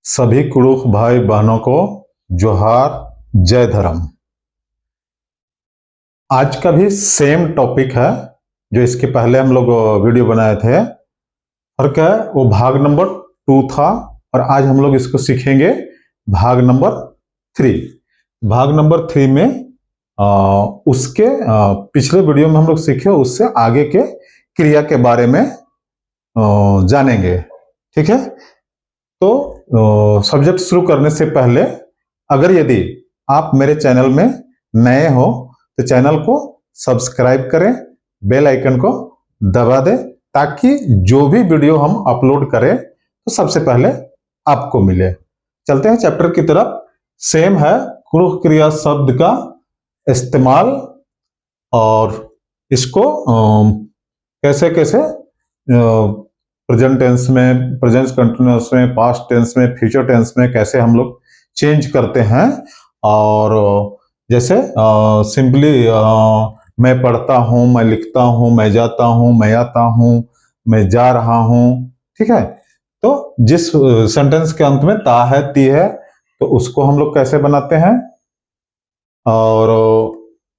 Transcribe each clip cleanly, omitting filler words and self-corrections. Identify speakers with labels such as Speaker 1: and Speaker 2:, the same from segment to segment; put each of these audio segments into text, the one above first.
Speaker 1: सभी कुड़ुख भाई बहनों को जोहार, जय धर्म। आज का भी सेम टॉपिक है जो इसके पहले हम लोग वीडियो बनाए थे। फर्क है वो भाग नंबर 2 था और आज हम लोग इसको सीखेंगे भाग नंबर 3। भाग नंबर 3 में उसके पिछले वीडियो में हम लोग सीखे उससे आगे के क्रिया के बारे में जानेंगे। ठीक है, तो सब्जेक्ट शुरू करने से पहले अगर यदि आप मेरे चैनल में नए हो तो चैनल को सब्सक्राइब करें, बेल आइकन को दबा दें ताकि जो भी वीडियो हम अपलोड करें तो सबसे पहले आपको मिले। चलते हैं चैप्टर की तरफ। सेम है कुड़ुख क्रिया शब्द का इस्तेमाल और इसको कैसे कैसे प्रेजेंट टेंस में, प्रेजेंट कंटिन्यूअस में, पास्ट टेंस में, फ्यूचर टेंस में कैसे हम लोग चेंज करते हैं। और जैसे सिंपली मैं पढ़ता हूँ, मैं लिखता हूँ, मैं जाता हूँ, मैं आता हूँ, मैं जा रहा हूँ। ठीक है, तो जिस सेंटेंस के अंत में ता है, ती है, तो उसको हम लोग कैसे बनाते हैं। और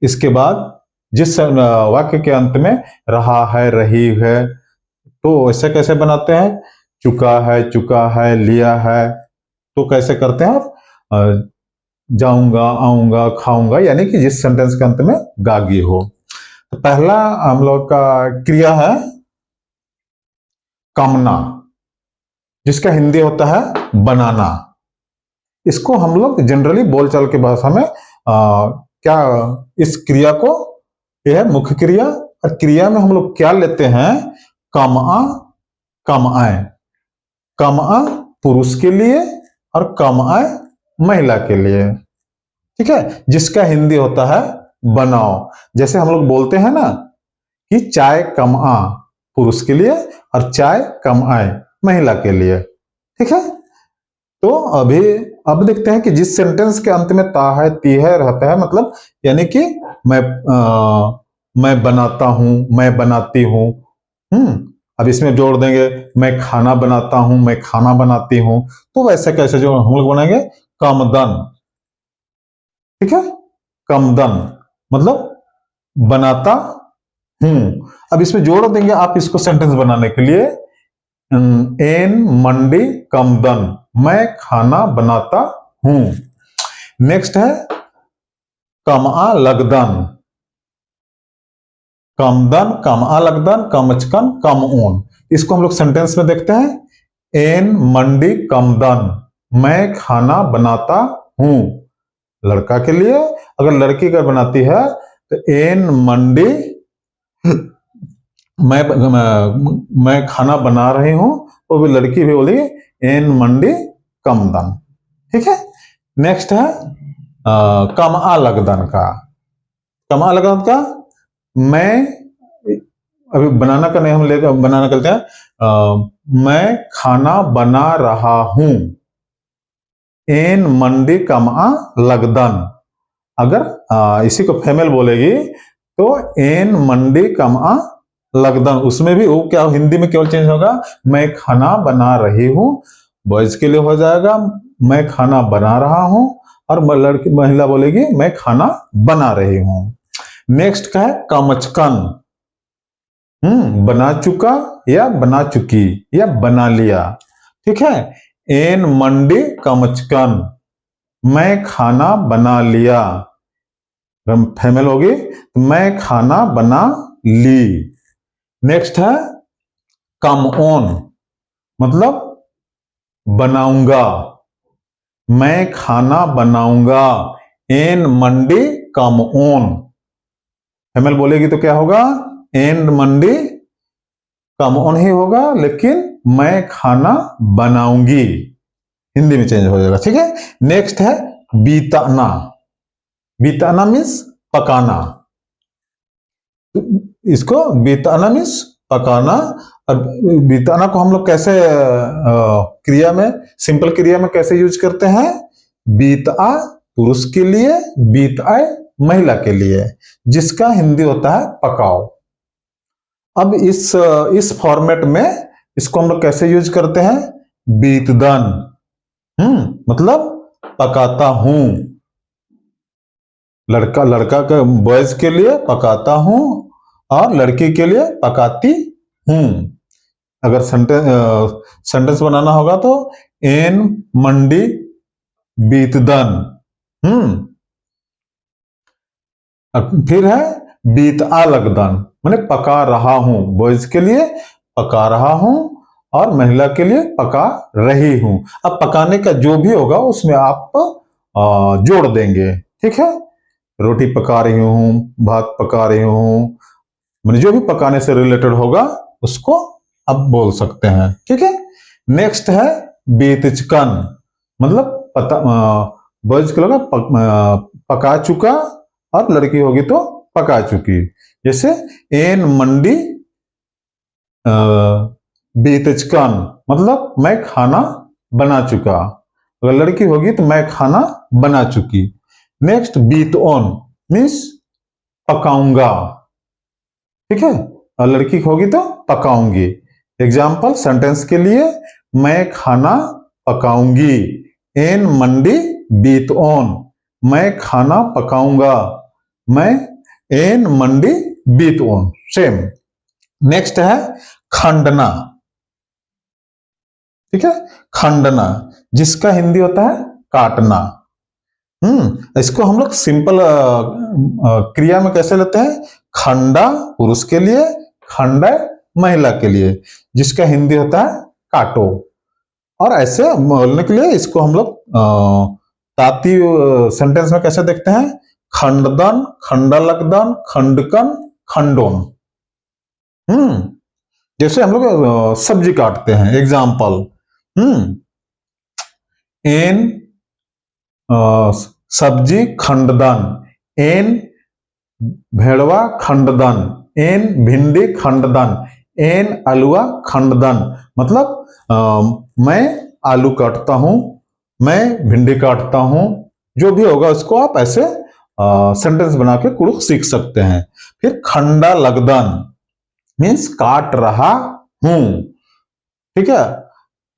Speaker 1: इसके बाद जिस वाक्य के अंत में रहा है, रही है, तो ऐसे कैसे बनाते हैं। चुका है, लिया है, तो कैसे करते हैं। जाऊंगा, आऊंगा, खाऊंगा, यानी कि जिस सेंटेंस के अंत में गागी हो। तो पहला हम लोग का क्रिया है कामना, जिसका हिंदी होता है बनाना। इसको हम लोग जनरली बोलचाल की भाषा में क्या इस क्रिया को, यह है मुख्य क्रिया, और क्रिया में हम लोग क्या लेते हैं, कमआ, कमआए। कमआ पुरुष के लिए और कमआए महिला के लिए। ठीक है, जिसका हिंदी होता है बनाओ। जैसे हम लोग बोलते हैं ना कि चाय कमआ पुरुष के लिए और चाय कमआए महिला के लिए। ठीक है, तो अब देखते हैं कि जिस सेंटेंस के अंत में ता है, ती है रहता है, मतलब यानी कि मैं बनाता हूं, मैं बनाती हूं। अब इसमें जोड़ देंगे मैं खाना बनाता हूं, मैं खाना बनाती हूं, तो वैसे कैसे जो हम लोग बनाएंगे कमदन। ठीक है, कमदन मतलब बनाता हूं। अब इसमें जोड़ देंगे आप इसको सेंटेंस बनाने के लिए, एन मंडी कमदन, मैं खाना बनाता हूं। नेक्स्ट है कमआ लगदन, कमदन, कमआ लगदन, कमचकन, कमऊन। इसको हम लोग सेंटेंस में देखते हैं। एन मंडी कमदन, मैं खाना बनाता हूं। लड़का के लिए, अगर लड़की का बनाती है तो एन मंडी मैं खाना बना रही हूं, तो भी लड़की भी बोलेगी एन मंडी कमदन। ठीक है, नेक्स्ट है कमआ लगदन का। कमआ लगदन का मैं अभी बनाना का नहीं, हम लेकर बनाना करते हैं। मैं खाना बना रहा हूं, एन मंडी कमआ लगदन। अगर इसी को फीमेल बोलेगी तो एन मंडी कमआ लगदन। उसमें भी वो क्या हिंदी में केवल चेंज होगा, मैं खाना बना रही हूं। बॉयज के लिए हो जाएगा मैं खाना बना रहा हूं, और लड़की महिला बोलेगी मैं खाना बना रही हूं। नेक्स्ट का है कमचकन, बना चुका या बना चुकी या बना लिया। ठीक है, एन मंडी कमचकन, मैं खाना बना लिया। फीमेल होगी तो मैं खाना बना ली। नेक्स्ट है कम ऑन, मतलब बनाऊंगा, मैं खाना बनाऊंगा। एन मंडी कम ऑन, फीमेल बोलेगी तो क्या होगा, एन मंडी कम ऑन ही होगा, लेकिन मैं खाना बनाऊंगी, हिंदी में चेंज हो जाएगा। ठीक है, नेक्स्ट है बीताना। बीताना मीन्स पकाना, इसको बीताना मीन्स पकाना। और बीताना को हम लोग कैसे क्रिया में, सिंपल क्रिया में कैसे यूज करते हैं, बीता पुरुष के लिए, बीताए महिला के लिए, जिसका हिंदी होता है पकाओ। अब इस फॉर्मेट में इसको हम लोग कैसे यूज करते हैं, बीतदन। मतलब पकाता हूं। लड़का के बॉयज के लिए पकाता हूं और लड़की के लिए पकाती हूं। अगर सेंटेंस बनाना होगा तो एन मंडी बीतदन। फिर है बीत आ लगदन, मैंने पका रहा हूं। बॉयज के लिए पका रहा हूं और महिला के लिए पका रही हूं। अब पकाने का जो भी होगा उसमें आप जोड़ देंगे, ठीक है। रोटी पका रही हूं, भात पका रही हूं, मैंने जो भी पकाने से रिलेटेड होगा उसको आप बोल सकते हैं, ठीक है। नेक्स्ट है बीतचकन, मतलब बॉयज के लोग पका चुका और लड़की होगी तो पका चुकी। जैसे एन मंडी बीतचकन, मतलब मैं खाना बना चुका। अगर लड़की होगी तो मैं खाना बना चुकी। नेक्स्ट बीत ऑन मीन्स पकाऊंगा, ठीक है। और लड़की होगी तो पकाऊंगी। एग्जाम्पल सेंटेंस के लिए मैं खाना पकाऊंगी। एन मंडी बीत ऑन, मैं खाना पकाऊंगा। मैं एन मंडी बीत ऑन, सेम। नेक्स्ट है खंडना, ठीक है। खंडना जिसका हिंदी होता है काटना। इसको हम लोग सिंपल क्रिया में कैसे लेते हैं? खंडा पुरुष के लिए, खंडय महिला के लिए, जिसका हिंदी होता है काटो। और ऐसे बोलने के लिए इसको हम लोग ताती सेंटेंस में कैसे देखते हैं? खंडदन, खंडालकदन, खंडकन, खंडोन। जैसे हम लोग सब्जी काटते हैं। एग्जाम्पल एन सब्जी खंडदन, एन भेड़वा खंडदन, एन भिंडी खंडदन, एन आलुआ खंडदन। मतलब मैं आलू काटता हूं, मैं भिंडी काटता हूं। जो भी होगा उसको आप ऐसे सेंटेंस बना के कुछ सीख सकते हैं। फिर खंडा लगदन मीन्स काट रहा हूं, ठीक है।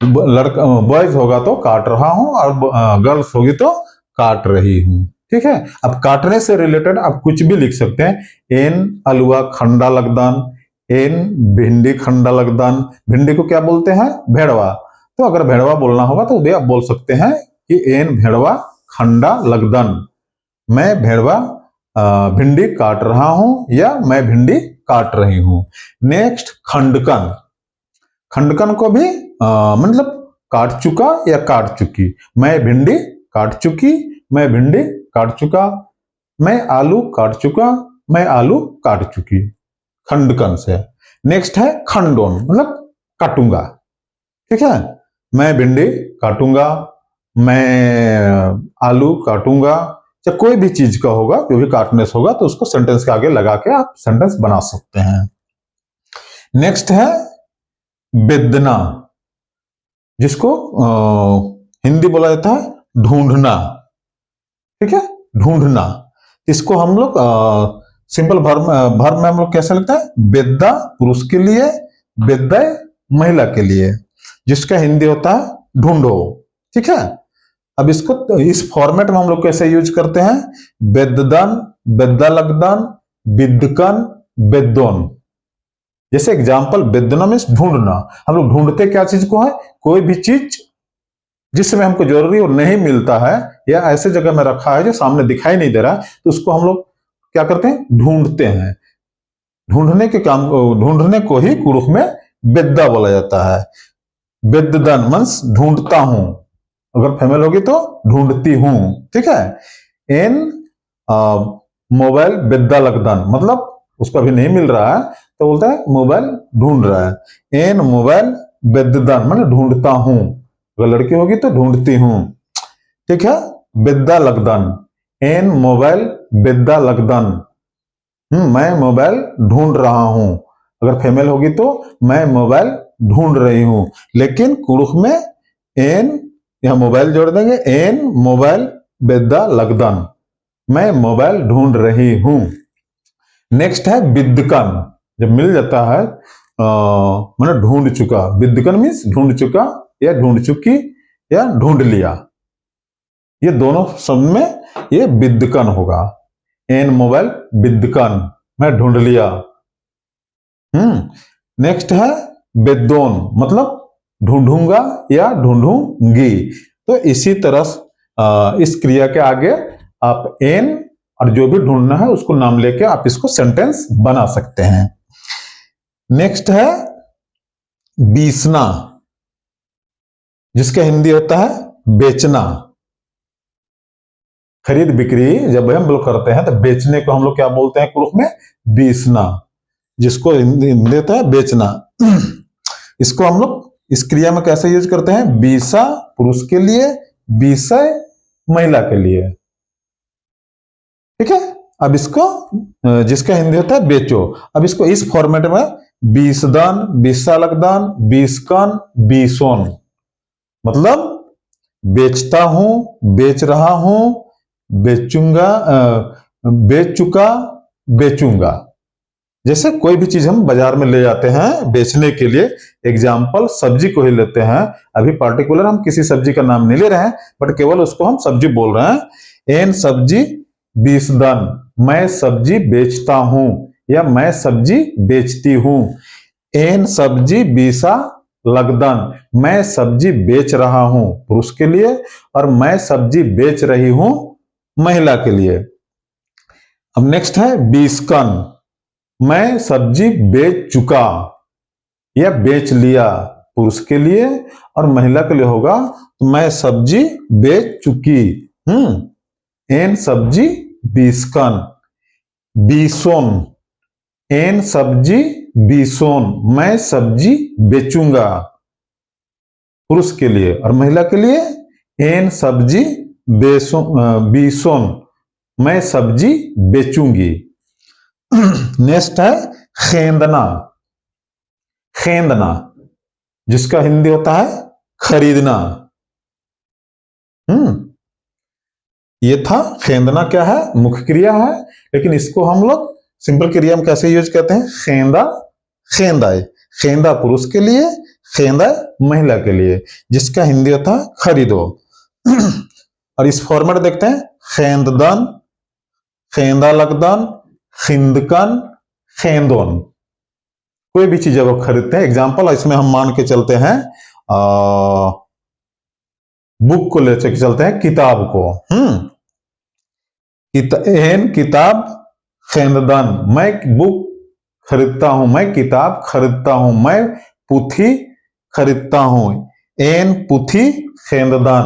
Speaker 1: लड़का बॉयज होगा तो काट रहा हूं और गर्ल्स होगी तो काट रही हूं, ठीक है। अब काटने से रिलेटेड आप कुछ भी लिख सकते हैं। एन अलुआ खंडा लगदान, एन भिंडी खंडा लगदान। भिंडी को क्या बोलते हैं? भेड़वा। तो अगर भेड़वा बोलना होगा तो भी आप बोल सकते हैं कि एन भेड़वा खंडा लगदन, मैं भेड़वा भिंडी काट रहा हूं या मैं भिंडी काट रही हूं। नेक्स्ट खंडकन, खंडकन को भी मतलब काट चुका या काट चुकी। मैं भिंडी काट चुकी, मैं भिंडी काट चुका। मैं आलू काट चुका, मैं आलू काट चुकी, खंडकन से। नेक्स्ट है खंडोन, मतलब काटूंगा, ठीक है। मैं भिंडी काटूंगा, मैं आलू काटूंगा, या कोई भी चीज का होगा जो भी काटने से होगा तो उसको सेंटेंस के आगे लगा के आप सेंटेंस बना सकते हैं। नेक्स्ट है बेदना, जिसको हिंदी बोला जाता है ढूंढना, ठीक है। ढूंढना, इसको हम लोग सिंपल वर्ब में हम लोग कैसे लिखते हैं? बेद्दा पुरुष के लिए, बेद्दय महिला के लिए, जिसका हिंदी होता है ढूंढो, ठीक है। अब इसको इस फॉर्मेट में हम लोग कैसे यूज करते हैं? बेद्दन, बेद्दा लगदन, बिद्दकन, बेद्दोन। जैसे एग्जाम्पल बेदना मीन्स ढूंढना। हम लोग ढूंढते क्या चीज को है? कोई भी चीज जिसमें हमको जरूरी और नहीं मिलता है या ऐसे जगह में रखा है जो सामने दिखाई नहीं दे रहा है, तो उसको हम लोग क्या करते हैं? ढूंढते हैं। ढूंढने के काम को, ढूंढने को ही कुरुख में बेद्दा बोला जाता है। बेद्दन मीन्स ढूंढता हूं, अगर फीमेल होगी तो ढूंढती हूं, ठीक है। एन मोबाइल बेद्दा लगदन, मतलब उसको अभी नहीं मिल रहा है तो बोलता है मोबाइल ढूंढ रहा है। एन मोबाइल बेद्दन मतलब ढूंढता हूं, अगर लड़की होगी तो ढूंढती हूं, ठीक है। बेद्दा लगदन, एन मोबाइल बेद्दा लगदन, मैं मोबाइल ढूंढ रहा हूं। अगर फीमेल होगी तो मैं मोबाइल ढूंढ रही हूं। लेकिन कुरुख में एन यह मोबाइल जोड़ देंगे, एन मोबाइल बेद्दा लगदन, मैं मोबाइल ढूंढ रही हूं। नेक्स्ट है बिद्दकन, जब मिल जाता है मतलब ढूंढ चुका। बिद्दकन मीन्स ढूंढ चुका या ढूंढ चुकी या ढूंढ लिया, ये दोनों शब्द में ये बिद्दकन होगा। एन मोबाइल बिद्दकन, मैं ढूंढ लिया। नेक्स्ट है बेदोन, मतलब ढूंढूंगा या ढूंढूंगी। तो इसी तरह इस क्रिया के आगे आप एन और जो भी ढूंढना है उसको नाम लेके आप इसको सेंटेंस बना सकते हैं। नेक्स्ट है बीसना, जिसका हिंदी होता है बेचना। खरीद बिक्री जब हम लोग करते हैं तो बेचने को हम लोग क्या बोलते हैं कुरुख में? बीसना, जिसको हिंदी होता है बेचना। इसको हम लोग इस क्रिया में कैसे यूज करते हैं? बीसा पुरुष के लिए, बीसय महिला के लिए। ठीक है, अब इसको जिसका हिंदी होता है बेचो, अब इसको इस फॉर्मेट में बीसदान, बीसालकदान, बीसकन, बीसोन, मतलब बेचता हूं, बेच रहा हूं, बेचूंगा, बेच चुका, बेचूंगा। जैसे कोई भी चीज हम बाजार में ले जाते हैं बेचने के लिए, एग्जाम्पल सब्जी को ही लेते हैं, अभी पार्टिकुलर हम किसी सब्जी का नाम नहीं ले रहे हैं, बट केवल उसको हम सब्जी बोल रहे हैं। एन सब्जी बीसदान, मैं सब्जी बेचता हूं या मैं सब्जी बेचती हूं। एन सब्जी बीसा लगदान, मैं सब्जी बेच रहा हूं पुरुष के लिए और मैं सब्जी बेच रही हूं महिला के लिए। अब नेक्स्ट है बीसकन, मैं सब्जी बेच चुका या बेच लिया पुरुष के लिए और महिला के लिए होगा तो मैं सब्जी बेच चुकी। एन सब्जी बीसकन। बीसोन, एन सब्जी बीसोन, मैं सब्जी बेचूंगा पुरुष के लिए और महिला के लिए एन सब्जी बीसोन, मैं सब्जी बेचूंगी। नेक्स्ट है खेंदना। खेंदना, जिसका हिंदी होता है खरीदना। ये था खेंदना क्या है? मुख्य क्रिया है, लेकिन इसको हम लोग सिंपल क्रिया में कैसे यूज करते हैं? खेंदा, खेंदाए। खेंदा पुरुष के लिए, खेंदा महिला के लिए, जिसका हिंदी होता है खरीदो। और इस फॉर्मेट देखते हैं खेंददान, खेंदालकदान, खिंदकन, खेंदोन। कोई भी चीज अगर खरीदते हैं, एग्जाम्पल इसमें हम मान के चलते हैं बुक को ले चलते हैं, किताब को। एन किताब खेंददान, मैं बुक खरीदता हूं, मैं किताब खरीदता हूं, मैं पुथी खरीदता हूं। एन पुथी खेंददान,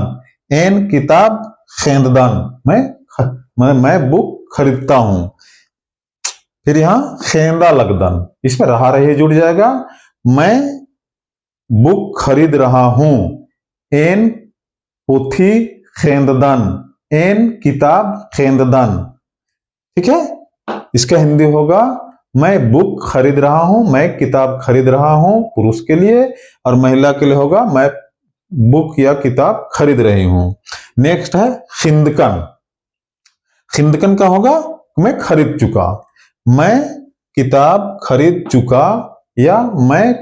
Speaker 1: एन किताब खेंददान, मैं बुक खरीदता हूं। फिर यहां खेंदा लगदान, इसमें रहा रही जुड़ जाएगा, मैं बुक खरीद रहा हूं। एन पुथी खेंददान, एन किताब खेंददान। ठीक है, इसका हिंदी होगा मैं बुक खरीद रहा हूं, मैं किताब खरीद रहा हूं पुरुष के लिए और महिला के लिए होगा मैं बुक या किताब खरीद रही हूं। नेक्स्ट है खिंदकन। खिंदकन का होगा मैं खरीद चुका, मैं किताब खरीद चुका या मैं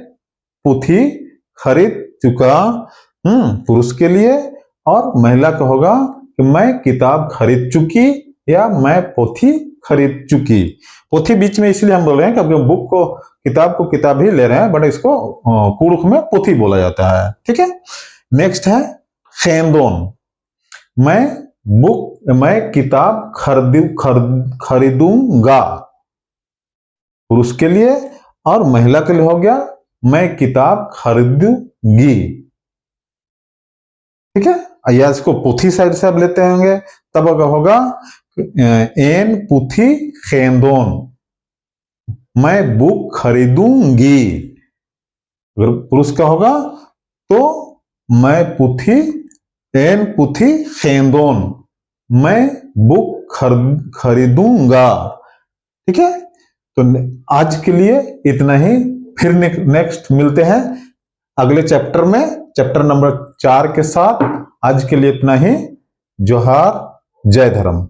Speaker 1: पुथी खरीद चुका पुरुष के लिए, और महिला का होगा कि मैं किताब खरीद चुकी या मैं पोथी खरीद चुकी। पोथी बीच में इसलिए हम बोल रहे हैं क्योंकि बुक को किताब ही ले रहे हैं, बट इसको पुरुष में पोथी बोला जाता है। ठीक है, नेक्स्ट है खेंदोन, मैं किताब खरीदूंगा पुरुष के लिए और महिला के लिए हो गया मैं किताब खरीदूंगी। ठीक है, या इसको पुथी साइड से आप लेते होंगे तब अगर होगा एन पुथी खेंदोन, मैं बुक खरीदूंगी। अगर पुरुष का होगा तो मैं एन पुथी खेंदोन, मैं बुक खरीदूंगा। ठीक है, तो आज के लिए इतना ही, फिर नेक्स्ट मिलते हैं अगले चैप्टर में, चैप्टर नंबर 4 के साथ। आज के लिए इतना ही। जोहार, जय धर्म।